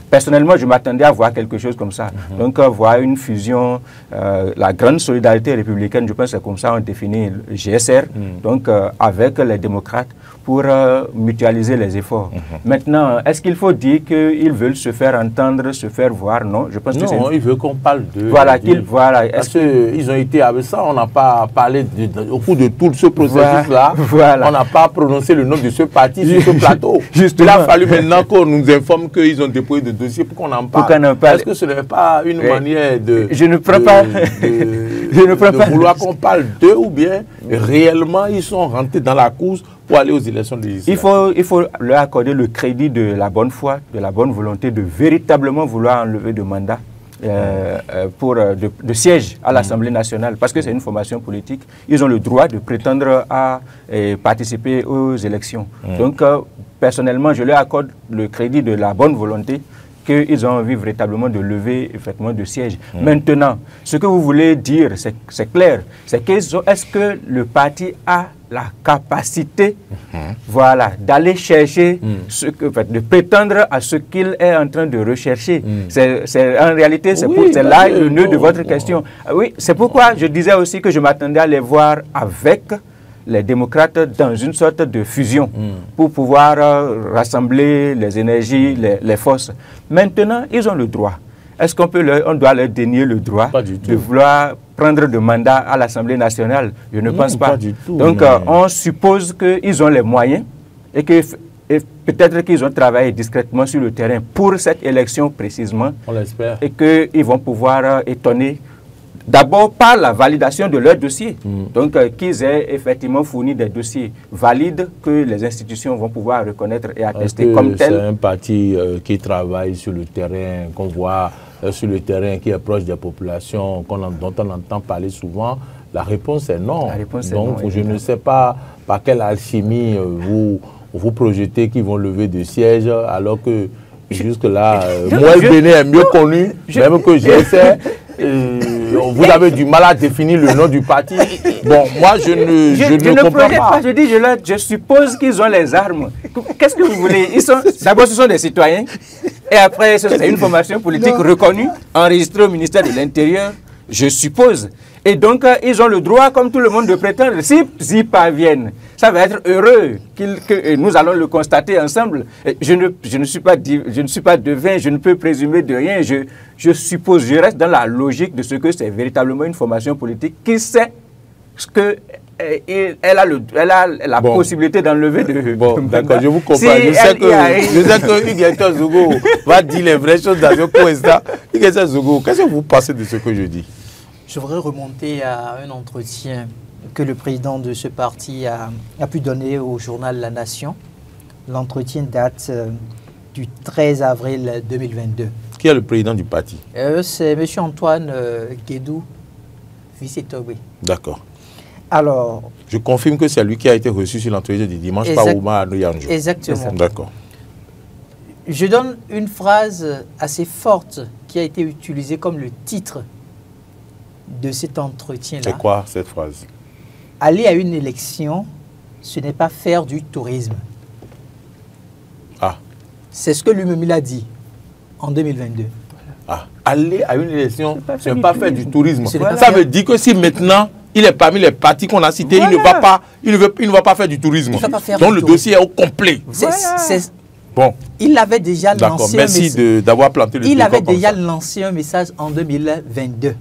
Personnellement, je m'attendais à voir quelque chose comme ça. Donc, voir une fusion, la grande solidarité républicaine, je pense que c'est comme ça on définit le GSR, donc avec les démocrates, pour mutualiser les efforts. Maintenant, est-ce qu'il faut dire qu'ils veulent se faire entendre, se faire voir? Non, je pense que c'est...
Non, ils veulent qu'on parle d'eux.
Voilà,
parce qu'ils ont été avec ça, on n'a pas parlé, au cours de tout ce processus-là, on n'a pas prononcé le nom de ce parti sur ce plateau. Il a fallu maintenant qu'on nous informe qu'ils ont déposé des dossiers pour qu'on en parle. Est-ce que ce n'est pas une manière de...
Je ne prends pas... Je ne prends pas...
vouloir qu'on parle d'eux ou bien réellement ils sont rentrés dans la course pour aller aux élections législatives?
Il faut leur accorder le crédit de la bonne foi, de la bonne volonté de véritablement vouloir enlever de mandat de siège à l'Assemblée nationale, parce que c'est une formation politique. Ils ont le droit de prétendre à participer aux élections. Donc, personnellement, je leur accorde le crédit de la bonne volonté qu'ils ont envie véritablement de lever effectivement de siège. Maintenant, ce que vous voulez dire, c'est clair, c'est est-ce que le parti a la capacité voilà, d'aller chercher, de prétendre à ce qu'il est en train de rechercher. En réalité, c'est là le nœud de votre question. Oui, c'est pourquoi je disais aussi que je m'attendais à les voir avec les démocrates dans une sorte de fusion pour pouvoir rassembler les énergies, les forces. Maintenant, ils ont le droit. Est-ce qu'on doit leur dénier le droit de vouloir prendre de mandat à l'Assemblée nationale? Je ne pense pas.
Du tout,
donc, on suppose qu'ils ont les moyens et que peut-être qu'ils ont travaillé discrètement sur le terrain pour cette élection précisément.
On l'espère.
Et qu'ils vont pouvoir étonner d'abord par la validation de leur dossier. Donc, qu'ils aient effectivement fourni des dossiers valides que les institutions vont pouvoir reconnaître et attester comme tel.
C'est un parti qui travaille sur le terrain, qu'on voit sur le terrain, qui est proche des populations, dont on entend parler souvent? La réponse est non. Donc, je ne sais pas par quelle alchimie vous projetez qu'ils vont lever de sièges, alors que jusque-là, Moël Béné est mieux connu, même que j'essaie. Vous avez du mal à définir le nom du parti. Bon, moi, je ne comprends pas.
Je dis, je suppose qu'ils ont les armes. Qu'est-ce que vous voulez? D'abord, ce sont des citoyens. Et après, c'est une formation politique reconnue, enregistrée au ministère de l'Intérieur, je suppose. Et donc, ils ont le droit, comme tout le monde, de prétendre. S'ils parviennent, ça va être heureux que nous allons le constater ensemble. Je ne suis pas devin, je ne peux présumer de rien. Je suppose, je reste dans la logique de ce que c'est véritablement une formation politique qui sait ce que elle a la possibilité d'enlever de...
Bon, d'accord, je vous comprends. Je sais que Hugues Zogo va dire les vraies choses dans ce coin-là. Hugues Zogo, qu'est-ce que vous pensez de ce que je dis?
Je voudrais remonter à un entretien que le président de ce parti a pu donner au journal La Nation. L'entretien date du 13 avril 2022.
Qui est le président du parti?
C'est M. Antoine Guédou Vissétobé.
D'accord.
Alors,
je confirme que c'est lui qui a été reçu sur l'entretien du dimanche par Ouma Anoyanjo.
Exactement.
D'accord.
Je donne une phrase assez forte qui a été utilisée comme le titre de cet entretien-là.
C'est quoi cette phrase?
Aller à une élection, ce n'est pas faire du tourisme.
Ah.
C'est ce que lui-même a dit en 2022.
Ah. Aller à une élection, ce n'est pas faire du tourisme. Ça veut dire que si maintenant il est parmi les partis qu'on a cités, il ne va pas faire du tourisme. Donc le dossier est au complet.
Bon. Il avait déjà lancé
merci d'avoir planté le décor.
Il avait déjà lancé un message en 2022.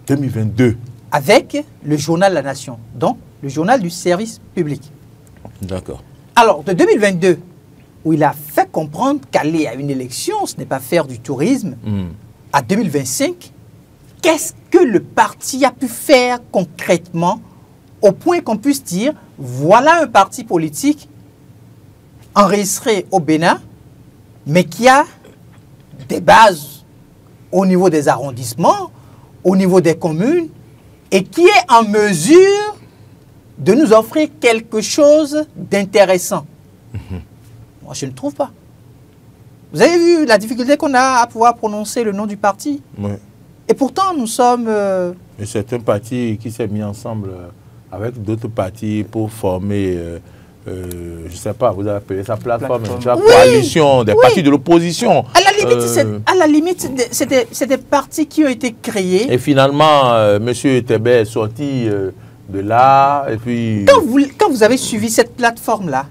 2022.
avec le journal La Nation, donc le journal du service public.
D'accord.
Alors, de 2022, où il a fait comprendre qu'aller à une élection, ce n'est pas faire du tourisme, à 2025, qu'est-ce que le parti a pu faire concrètement au point qu'on puisse dire, voilà un parti politique enregistré au Bénin, mais qui a des bases au niveau des arrondissements, au niveau des communes, et qui est en mesure de nous offrir quelque chose d'intéressant. Moi, je ne trouve pas. Vous avez vu la difficulté qu'on a à pouvoir prononcer le nom du parti?
Oui.
Et pourtant, nous sommes...
Mais c'est un parti qui s'est mis ensemble avec d'autres partis pour former, je ne sais pas, vous avez appelé ça plateforme, une coalition des partis de l'opposition.
À la limite, c'est des partis qui ont été créés.
Et finalement, M. Tebbe est sorti de là. Et puis...
Quand vous avez suivi cette plateforme-là,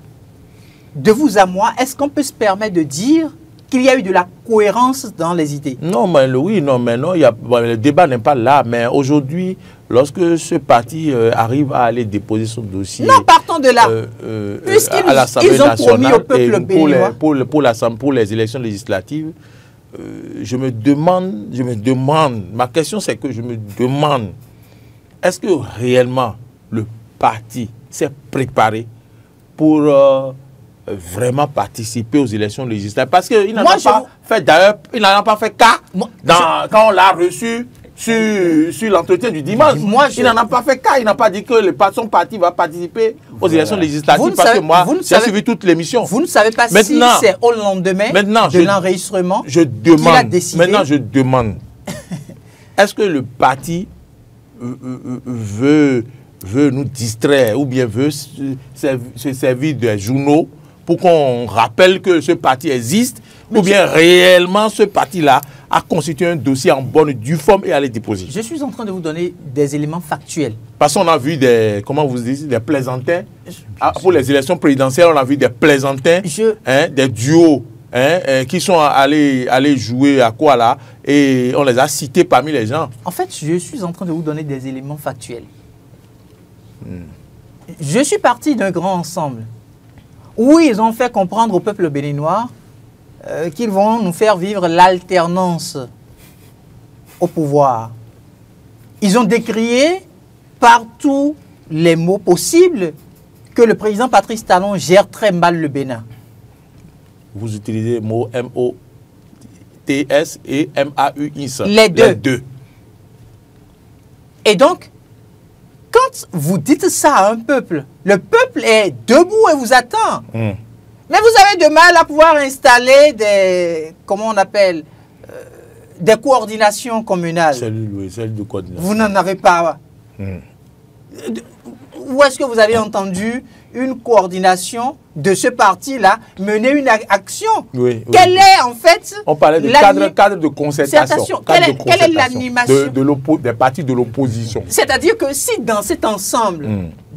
de vous à moi, est-ce qu'on peut se permettre de dire qu'il y a eu de la cohérence dans les idées?
Non, mais oui, non, mais non, le débat n'est pas là. Mais aujourd'hui, lorsque ce parti arrive à aller déposer son dossier...
Non, partons de là.
À l'Assemblée nationale
au peuple béninois
pour les élections législatives, je me demande, ma question c'est que je me demande, est-ce que réellement le parti s'est préparé pour... vraiment participer aux élections législatives, parce qu'il n'en a pas fait d'ailleurs, il n'en a pas fait cas quand on l'a reçu sur l'entretien du dimanche. Il n'en a pas fait cas, il n'a pas dit que son parti va participer aux élections législatives, parce que moi j'ai suivi toute l'émission.
Vous ne savez pas si c'est au lendemain de l'enregistrement qu'il a décidé. Maintenant je demande,
est-ce que le parti veut nous distraire ou bien veut se servir des journaux pour qu'on rappelle que ce parti existe, ou bien réellement ce parti-là a constitué un dossier en bonne et due forme et à les déposer? Je
suis en train de vous donner des éléments factuels.
Parce qu'on a vu des, comment vous dites, des plaisantins. Pour les élections présidentielles, on a vu des plaisantins, des duos qui sont allés jouer à quoi là, et on les a cités parmi les gens.
En fait, je suis en train de vous donner des éléments factuels. Je suis parti d'un grand ensemble où ils ont fait comprendre au peuple béninois qu'ils vont nous faire vivre l'alternance au pouvoir. Ils ont décrié par tous les mots possibles que le président Patrice Talon gère très mal le Bénin.
Vous utilisez le mot M-O-T-S et M-A-U-I-S.
Les deux. Et donc, quand vous dites ça à un peuple, le peuple est debout et vous attend. Mais vous avez de mal à pouvoir installer des, comment on appelle, des coordinations communales.
Celle de coordination.
Vous n'en avez pas. Où est-ce que vous avez entendu une coordination de ce parti-là mener une action? Quelle est en fait...
On parlait de cadre de concertation.
Quelle est l'animation
des partis de l'opposition?
C'est-à-dire que si dans cet ensemble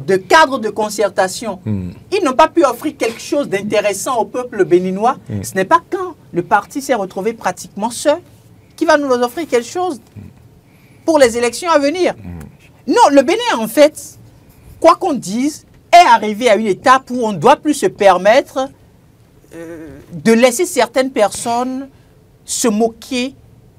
de cadres de concertation, ils n'ont pas pu offrir quelque chose d'intéressant au peuple béninois, ce n'est pas quand le parti s'est retrouvé pratiquement seul qui va nous offrir quelque chose pour les élections à venir. Non, le Bénin en fait, quoi qu'on dise, est arrivé à une étape où on ne doit plus se permettre de laisser certaines personnes se moquer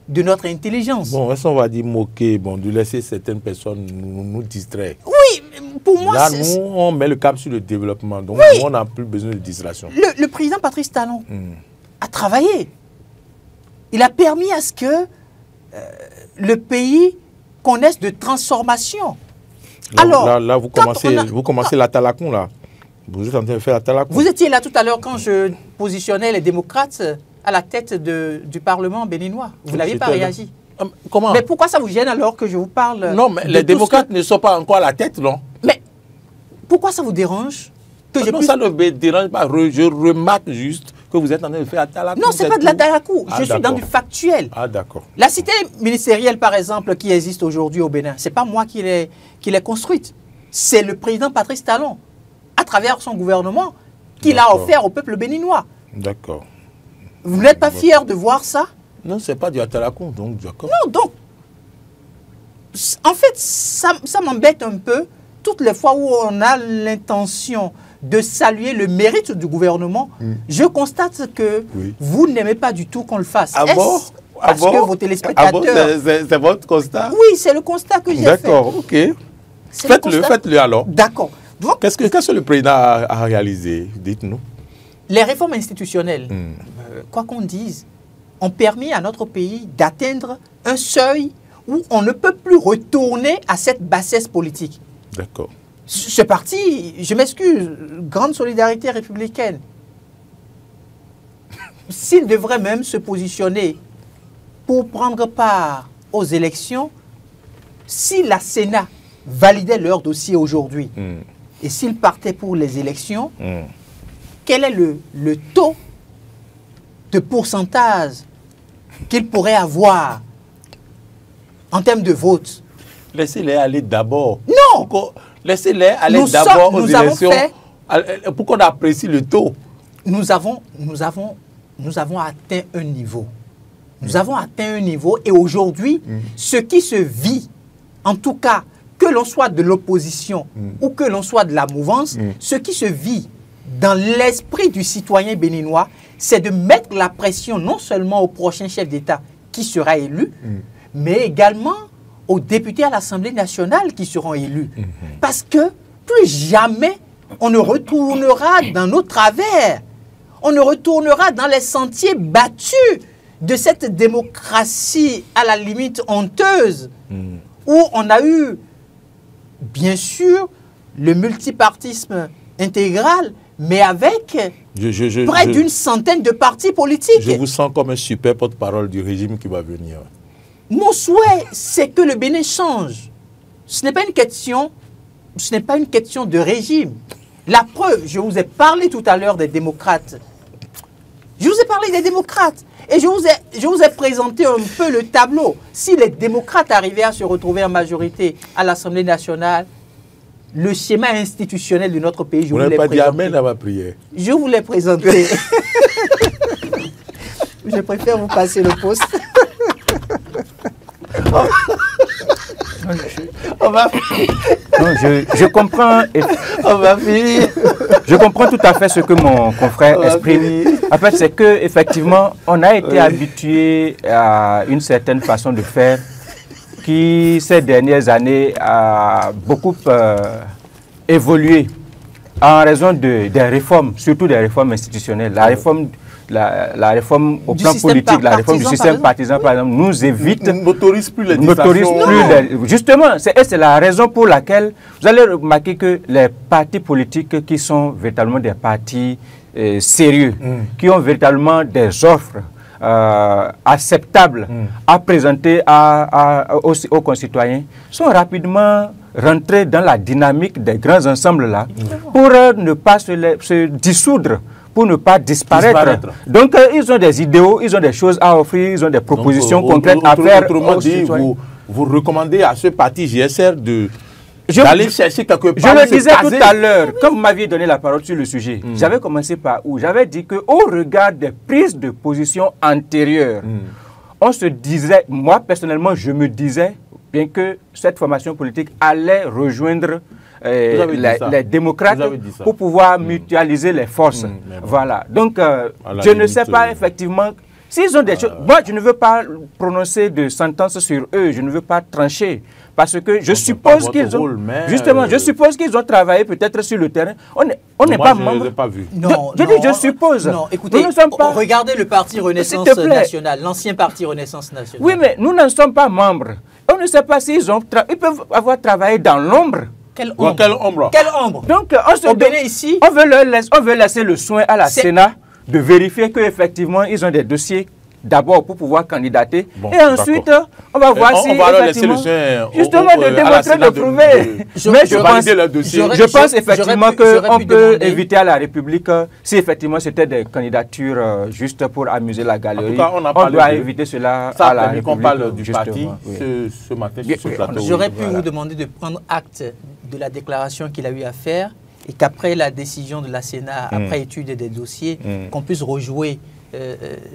de notre intelligence.
Bon, est-ce qu'on va dire moquer, de laisser certaines personnes nous distraire?
Oui, pour moi...
Là, nous, on met le cap sur le développement, donc nous, on n'a plus besoin de distraction.
Le président Patrice Talon a travaillé. Il a permis à ce que le pays connaisse de transformation.
Alors, là, vous commencez la talacon, là. Vous êtes en train de faire la talacon.
Vous étiez là tout à l'heure quand je positionnais les démocrates à la tête du Parlement béninois. Vous n'aviez pas réagi.
Comment?
Mais pourquoi ça vous gêne alors que je vous parle?
Non, mais les démocrates ne sont pas encore à la tête, non?
Mais pourquoi ça vous dérange que
non, ça ne me dérange pas. Je remarque juste que vous êtes en train de faire la talacon.
Non, ce n'est pas de la talacon. Je suis dans du factuel.
Ah, d'accord.
La cité ministérielle, par exemple, qui existe aujourd'hui au Bénin, ce n'est pas moi qui l'ai construite. C'est le président Patrice Talon, à travers son gouvernement, qui l'a offert au peuple béninois.
D'accord.
Vous n'êtes pas fier de voir ça?
Non, ce n'est pas du talacon, donc d'accord.
Non, donc, En fait, ça m'embête un peu toutes les fois où on a l'intention de saluer le mérite du gouvernement. Je constate que vous n'aimez pas du tout qu'on le fasse.
Ah bon?
Parce que vos téléspectateurs...
C'est votre constat?
Oui, c'est le constat que j'ai fait.
D'accord, ok. Faites-le alors.
D'accord.
Qu'est-ce que le président a réalisé? Dites-nous.
Les réformes institutionnelles, quoi qu'on dise, ont permis à notre pays d'atteindre un seuil où on ne peut plus retourner à cette bassesse politique.
D'accord.
Ce parti, je m'excuse, grande solidarité républicaine, s'il devrait même se positionner pour prendre part aux élections, si la Sénat validait leur dossier aujourd'hui et s'ils partaient pour les élections, quel est le taux de pourcentage qu'ils pourraient avoir en termes de vote?
Laissez-les aller d'abord.
Non!
Laissez-les aller d'abord aux élections pour qu'on apprécie le taux.
Nous avons atteint un niveau. Nous avons atteint un niveau et aujourd'hui, ce qui se vit, en tout cas, que l'on soit de l'opposition ou que l'on soit de la mouvance, ce qui se vit dans l'esprit du citoyen béninois, c'est de mettre la pression non seulement au prochain chef d'État qui sera élu, mais également aux députés à l'Assemblée nationale qui seront élus. Parce que plus jamais on ne retournera dans nos travers, on ne retournera dans les sentiers battus de cette démocratie à la limite honteuse, où on a eu, bien sûr, le multipartisme intégral, mais avec près d'une centaine de partis politiques.
Je vous sens comme un super porte-parole du régime qui va venir.
Mon souhait, c'est que le Bénin change. Ce n'est pas une question de régime. La preuve, je vous ai parlé tout à l'heure des démocrates. Je vous ai parlé des démocrates. Et je vous ai présenté un peu le tableau. Si les démocrates arrivaient à se retrouver en majorité à l'Assemblée nationale, le schéma institutionnel de notre pays, je vous l'ai présenté.
Vous n'avez pas dit amen à ma prière.
Je vous l'ai présenté. Je préfère vous passer le poste.
Je comprends.
On va finir.
Je comprends tout à fait ce que mon confrère exprime. En fait, c'est que effectivement, on a été habitué à une certaine façon de faire qui, ces dernières années, a beaucoup évolué en raison des réformes, surtout des réformes institutionnelles. La réforme au plan politique, la réforme du système partisan, par exemple, nous évite...
N'autorise plus les
Justement, c'est la raison pour laquelle vous allez remarquer que les partis politiques qui sont véritablement des partis sérieux, qui ont véritablement des offres acceptables à présenter aux concitoyens, sont rapidement rentrés dans la dynamique des grands ensembles là, pour ne pas se dissoudre, pour ne pas disparaître. Donc, ils ont des idéaux, ils ont des choses à offrir, ils ont des propositions concrètes à faire.
Autrement dit, vous recommandez à ce parti GSR d'aller chercher quelque part.
Je le disais tout à l'heure, quand vous m'aviez donné la parole sur le sujet, j'avais commencé par où? J'avais dit qu'au regard des prises de position antérieures, on se disait, moi personnellement, je me disais, bien que cette formation politique allait rejoindre les démocrates pour pouvoir mutualiser les forces. Voilà. Donc, je ne sais pas effectivement... S'ils ont des choses... Moi, je ne veux pas prononcer de sentence sur eux. Je ne veux pas trancher. Parce que je suppose qu'ils ont... Justement, je suppose qu'ils ont travaillé peut-être sur le terrain. On n'est pas membre...
Je ne les ai pas vus.
Non,
je suppose.
Non, écoutez, regardez le parti Renaissance Nationale, l'ancien parti Renaissance Nationale.
Oui, mais nous n'en sommes pas membres. On ne sait pas s'ils ils peuvent avoir travaillé dans l'ombre.
Quelle ombre? Quelle ombre?
Donc,
ici,
on veut laisser le soin à la Sénat de vérifier qu'effectivement, ils ont des dossiers d'abord pour pouvoir candidater. Bon, et ensuite, on va voir si, effectivement, justement, de démontrer, de prouver. Je pense effectivement qu'on peut éviter à la République, si effectivement c'était des candidatures juste pour amuser la galerie, on doit éviter cela à la République.
On parle du parti ce matin sur ce plateau.
J'aurais pu vous demander de prendre acte de la déclaration qu'il a eu à faire et qu'après la décision de la Sénat, après étude des dossiers, qu'on puisse rejouer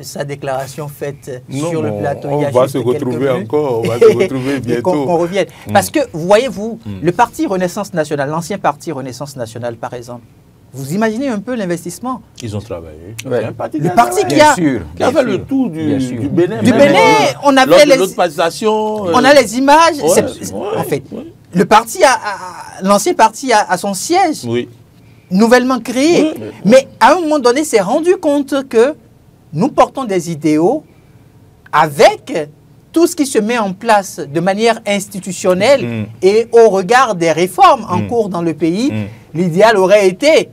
sa déclaration faite
Non,
sur le plateau.
On va se retrouver encore, on va se retrouver bientôt.
Qu'on revienne. Parce que, voyez-vous, le parti Renaissance Nationale, l'ancien parti Renaissance Nationale, par exemple, vous imaginez un peu l'investissement?
Ils ont travaillé.
Ouais.
Un parti
Le parti qui a
fait le tour du Bénin.
Du Bénin, on avait les...
On
a les images.
Ouais,
en fait, le parti l'ancien parti a son siège.
Oui.
Nouvellement créé.
Oui.
Mais à un moment donné, s'est rendu compte que nous portons des idéaux avec tout ce qui se met en place de manière institutionnelle et au regard des réformes en cours dans le pays. L'idéal aurait été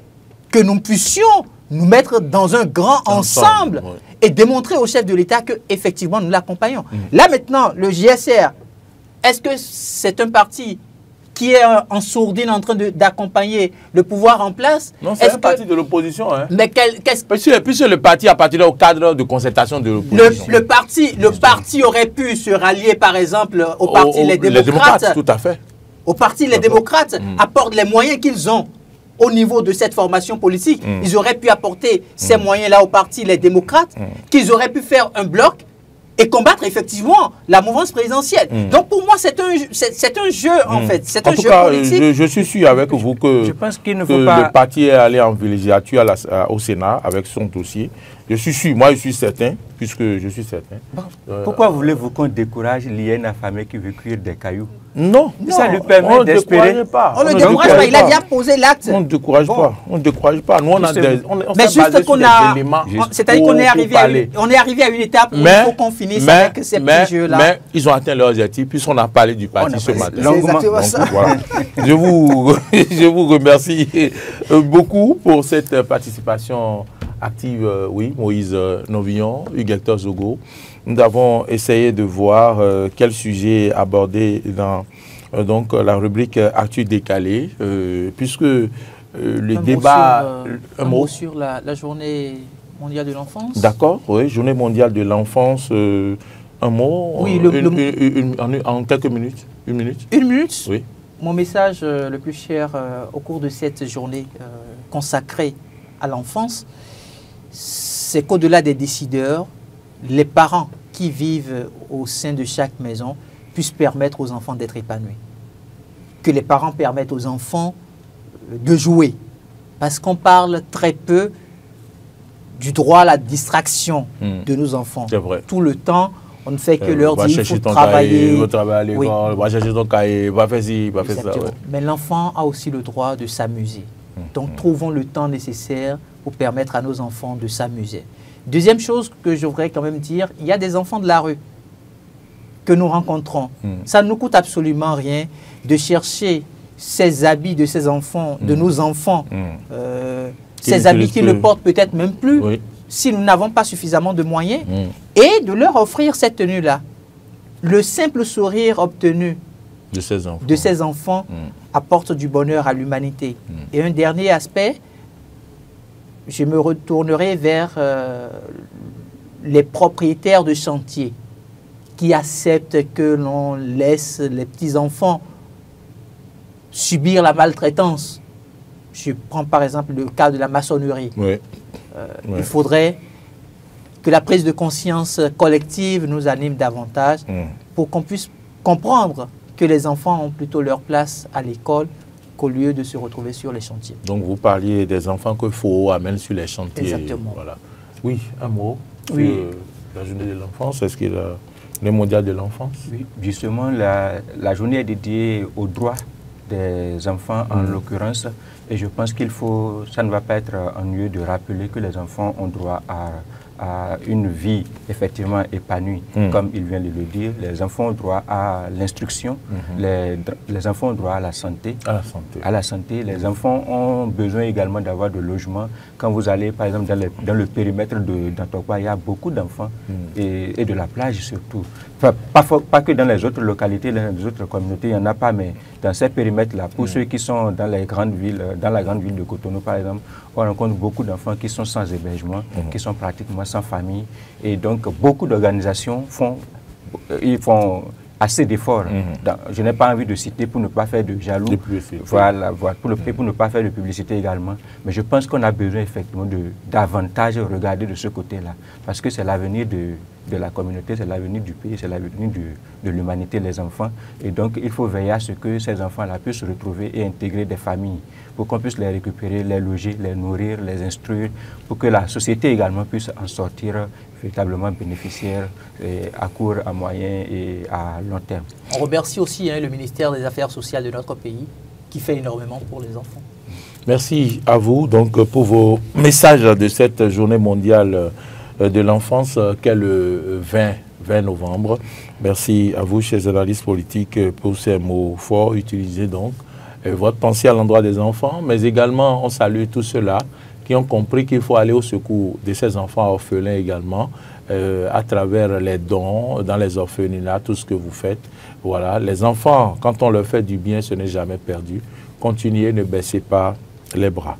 que nous puissions nous mettre dans un grand ensemble et démontrer au chef de l'État qu'effectivement nous l'accompagnons. Là maintenant, le JSR, est-ce que c'est un parti qui est en sourdine en train d'accompagner le pouvoir en place?
Non, c'est un parti de l'opposition. Hein.
Mais
puisque le parti appartient au cadre de concertation de l'opposition.
Le parti aurait pu se rallier, par exemple, au parti Les Démocrates.
Tout à fait.
Au parti Les Démocrates apportent les moyens qu'ils ont au niveau de cette formation politique. Ils auraient pu apporter ces moyens-là au parti Les Démocrates, qu'ils auraient pu faire un bloc et combattre effectivement la mouvance présidentielle. Donc pour moi, c'est un jeu en fait. C'est un jeu politique.
Je suis sûr avec vous que,
je pense qu'il ne faut pas...
le parti est allé en villégiature au Sénat avec son dossier. Je suis sûr, moi je suis certain, puisque je suis certain.
Bon, pourquoi voulez-vous qu'on décourage l'hyène affamée qui veut cuire des cailloux?
Non,
ça lui permet d'espérer.
On ne le décourage pas, il a déjà posé l'acte.
On ne décourage pas, on ne décourage pas. Nous, on a des,
mais juste qu'on a, c'est-à-dire qu'on est arrivé à une étape où il faut qu'on finisse avec ces petits jeux-là. Mais
ils ont atteint leurs objectifs, puisqu'on a parlé du parti ce matin.
C'est exactement ça.
Voilà. Je vous remercie beaucoup pour cette participation active, oui, Moïse Novillon, Hugues Hector Zogo. Nous avons essayé de voir quel sujet aborder dans donc, la rubrique Actu décalé, puisque le débat...
un mot sur la journée mondiale de l'enfance.
D'accord, oui, journée mondiale de l'enfance, un mot,
oui,
en quelques minutes, une minute.
Une minute?
Oui.
Mon message le plus cher au cours de cette journée consacrée à l'enfance, c'est qu'au-delà des décideurs, les parents qui vivent au sein de chaque maison puissent permettre aux enfants d'être épanouis. Que les parents permettent aux enfants de jouer. Parce qu'on parle très peu du droit à la distraction de nos enfants.
C'est vrai.
Tout le temps, on ne fait que leur dire il faut travailler.
Va travailler à l'école, va chercher ton cahier, va faire ci, va faire ça. Ouais.
Mais l'enfant a aussi le droit de s'amuser. Donc trouvons le temps nécessaire pour permettre à nos enfants de s'amuser. Deuxième chose que je voudrais quand même dire, il y a des enfants de la rue que nous rencontrons. Ça ne nous coûte absolument rien de chercher ces habits de ces enfants, de nos enfants, ces habits qu'ils ne portent peut-être même plus, si nous n'avons pas suffisamment de moyens, et de leur offrir cette tenue-là. Le simple sourire obtenu de ces enfants apporte du bonheur à l'humanité. Et un dernier aspect, je me retournerai vers les propriétaires de chantiers qui acceptent que l'on laisse les petits-enfants subir la maltraitance. Je prends par exemple le cas de la maçonnerie. Il faudrait que la prise de conscience collective nous anime davantage pour qu'on puisse comprendre que les enfants ont plutôt leur place à l'école qu'au lieu de se retrouver sur les chantiers. Donc vous parliez des enfants que FOO amène sur les chantiers. Exactement. Voilà. Oui, un mot sur la journée de l'enfance. Est-ce qu'il y a le mondial de l'enfance?
Oui, justement, la journée est dédiée aux droits des enfants en l'occurrence. Et je pense qu'il faut, ça ne va pas être ennuyeux de rappeler que les enfants ont droit à une vie effectivement épanouie, comme il vient de le dire. Les enfants ont droit à l'instruction, les enfants ont droit à la santé. À la santé. Les enfants ont besoin également d'avoir de logement. Quand vous allez par exemple dans le périmètre d'Antokwa, il y a beaucoup d'enfants et de la plage surtout. Enfin, pas que dans les autres localités, dans les autres communautés, il n'y en a pas, mais dans ces périmètres-là, pour ceux qui sont dans les grandes villes, dans la grande ville de Cotonou par exemple, on rencontre beaucoup d'enfants qui sont sans hébergement, qui sont pratiquement sans famille. Et donc, beaucoup d'organisations assez d'efforts. Je n'ai pas envie de citer pour ne pas faire de jaloux, voilà, pour ne pas faire de publicité également. Mais je pense qu'on a besoin effectivement de davantage regarder de ce côté-là, parce que c'est l'avenir de la communauté, c'est l'avenir du pays, c'est l'avenir de l'humanité, les enfants. Et donc, il faut veiller à ce que ces enfants-là puissent se retrouver et intégrer des familles, pour qu'on puisse les récupérer, les loger, les nourrir, les instruire, pour que la société également puisse en sortir véritablement bénéficiaire à court, à moyen et à long terme.
On remercie aussi le ministère des Affaires sociales de notre pays, qui fait énormément pour les enfants.
Merci à vous donc pour vos messages de cette journée mondiale de l'enfance qu'est le 20 novembre. Merci à vous, chers analystes politiques, pour ces mots forts utilisés donc. Votre pensée à l'endroit des enfants, mais également on salue tous ceux-là qui ont compris qu'il faut aller au secours de ces enfants orphelins également, à travers les dons dans les orphelinats, tout ce que vous faites. Voilà, les enfants, quand on leur fait du bien, ce n'est jamais perdu. Continuez, ne baissez pas les bras.